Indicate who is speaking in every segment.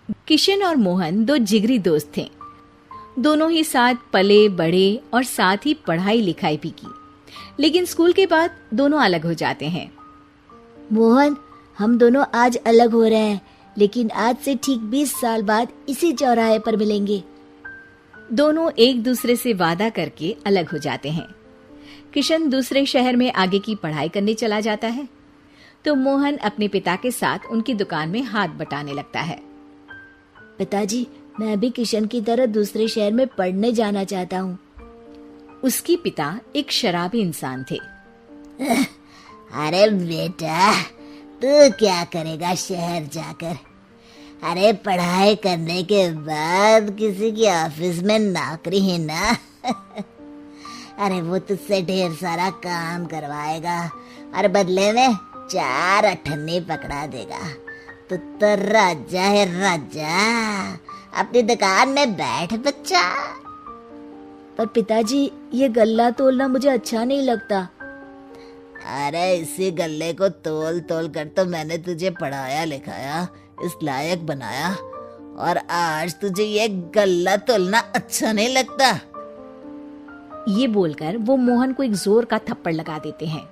Speaker 1: किशन और मोहन दो जिगरी दोस्त थे। दोनों ही साथ पले बढ़े और साथ ही पढ़ाई लिखाई भी की, लेकिन स्कूल के बाद दोनों अलग हो जाते हैं।
Speaker 2: मोहन, हम दोनों आज अलग हो रहे हैं, लेकिन आज से ठीक 20 साल बाद इसी चौराहे पर मिलेंगे।
Speaker 1: दोनों एक दूसरे से वादा करके अलग हो जाते हैं। किशन दूसरे शहर में आगे की पढ़ाई करने चला जाता है, तो मोहन अपने पिता के साथ उनकी दुकान में हाथ बटाने लगता है।
Speaker 2: पिताजी, मैं भी किशन की तरह दूसरे शहर में पढ़ने जाना चाहता हूँ।
Speaker 1: उसके पिता एक शराबी इंसान थे।
Speaker 2: अरे बेटा, तू क्या करेगा शहर जाकर? अरे पढ़ाई करने के बाद किसी की ऑफिस में नौकरी है ना। अरे वो तुझसे ढेर सारा काम करवाएगा और बदले में 4 अठन्नी पकड़ा देगा। तो राजा है राजा, अपनी दुकान में बैठ बच्चा। पर पिताजी, ये गल्ला तोलना मुझे अच्छा नहीं लगता। अरे इसी गल्ले को तोल तोल कर तो मैंने तुझे पढ़ाया लिखाया, इस लायक बनाया, और आज तुझे ये गल्ला तोलना अच्छा नहीं लगता।
Speaker 1: ये बोलकर वो मोहन को एक जोर का थप्पड़ लगा देते हैं।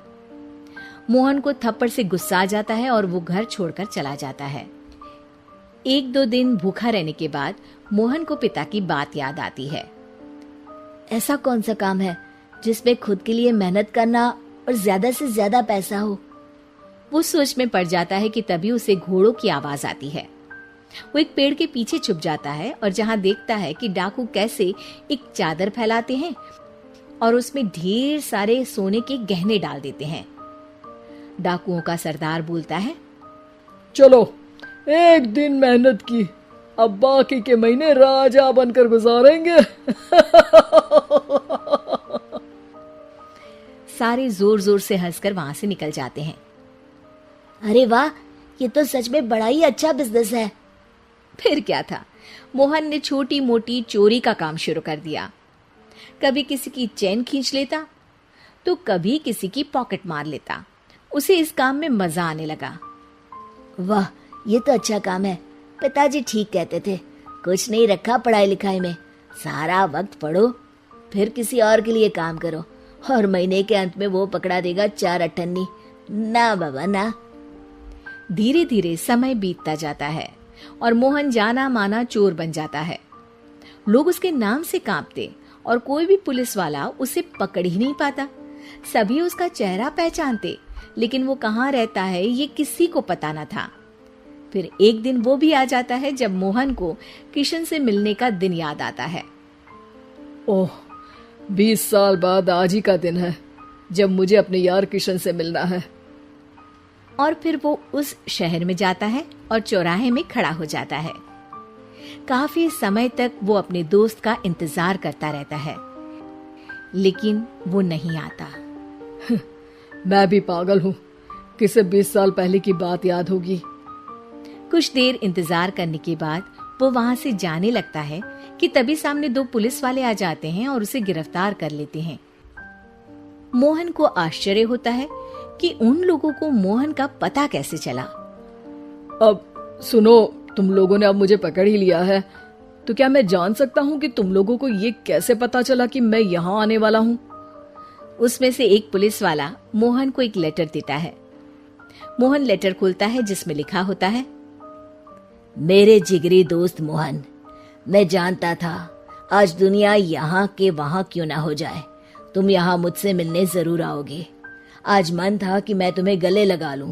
Speaker 1: मोहन को थप्पड़ से गुस्सा आ जाता है और वो घर छोड़कर चला जाता है। 1-2 दिन भूखा रहने के बाद मोहन को पिता की बात याद आती है।
Speaker 2: ऐसा कौन सा काम है जिसमें खुद के लिए मेहनत करना और ज्यादा से ज्यादा पैसा हो?
Speaker 1: वो सोच में पड़ जाता है कि तभी उसे घोड़ों की आवाज आती है। वो एक पेड़ के पीछे छुप जाता है और जहां देखता है कि डाकू कैसे एक चादर फैलाते हैं और उसमें ढेर सारे सोने के गहने डाल देते हैं। डाकुओं का सरदार बोलता है,
Speaker 3: चलो, एक दिन मेहनत की, अब बाकी के महीने राजा बनकर गुजारेंगे।
Speaker 1: सारे जोर जोर से हंसकर वहां से निकल जाते हैं।
Speaker 2: अरे वाह, ये तो सच में बड़ा ही अच्छा बिजनेस है।
Speaker 1: फिर क्या था, मोहन ने छोटी मोटी चोरी का काम शुरू कर दिया। कभी किसी की चेन खींच लेता तो कभी किसी की पॉकेट मार लेता। उसे इस काम में मजा आने लगा।
Speaker 2: वाह, ये तो अच्छा काम है। पिताजी ठीक कहते थे, कुछ नहीं रखा पढ़ाई लिखाई में, सारा वक्त पढ़ो, फिर किसी और के लिए काम करो, और महीने के अंत में वो पकड़ा देगा 4 अठन्नी। ना बाबा ना।
Speaker 1: धीरे धीरे समय बीतता जाता है और मोहन जाना माना चोर बन जाता है। लोग उसके नाम से कांपते और कोई भी पुलिस वाला उसे पकड़ ही नहीं पाता। सभी उसका चेहरा पहचानते, लेकिन वो कहाँ रहता है ये किसी को पता न था। फिर एक दिन वो भी आ जाता है जब मोहन को किशन से मिलने का दिन याद आता है।
Speaker 3: ओह, 20 साल बाद आज ही का दिन है जब मुझे अपने यार किशन से मिलना है।
Speaker 1: और फिर वो उस शहर में जाता है और चौराहे में खड़ा हो जाता है। काफी समय तक वो अपने दोस्त का इंतजार करता रहता है, लेकिन वो नहीं आता।
Speaker 3: मैं भी पागल हूँ, किसे 20 साल पहले की बात याद होगी।
Speaker 1: कुछ देर इंतजार करने के बाद वो वहां से जाने लगता है कि तभी सामने 2 पुलिस वाले आ जाते हैं और उसे गिरफ्तार कर लेते हैं। मोहन को आश्चर्य होता है कि उन लोगों को मोहन का पता कैसे चला।
Speaker 3: अब सुनो, तुम लोगों ने अब मुझे पकड़ ही लिया है, तो क्या मैं जान सकता हूँ कि तुम लोगों को ये कैसे पता चला कि मैं यहाँ आने वाला हूँ?
Speaker 1: उसमें से एक पुलिस वाला मोहन को एक लेटर देता है। मोहन लेटर खोलता है जिसमें लिखा होता है,
Speaker 2: मेरे जिगरी दोस्त मोहन, मैं जानता था आज दुनिया यहाँ के वहां क्यों ना हो जाए, तुम यहाँ मुझसे मिलने जरूर आओगे। आज मन था कि मैं तुम्हें गले लगा लूं,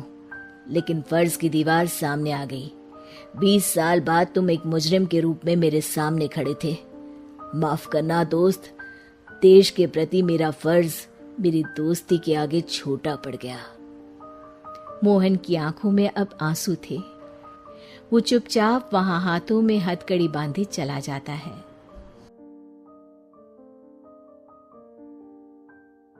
Speaker 2: लेकिन फर्ज की दीवार सामने आ गई। 20 साल बाद तुम एक मुजरिम के रूप में मेरे सामने खड़े थे। माफ करना दोस्त, देश के प्रति मेरा फर्ज मेरी दोस्ती के आगे छोटा पड़ गया।
Speaker 1: मोहन की आंखों में अब आंसू थे। वो चुपचाप वहां हाथों में हथकड़ी बांधे चला जाता है।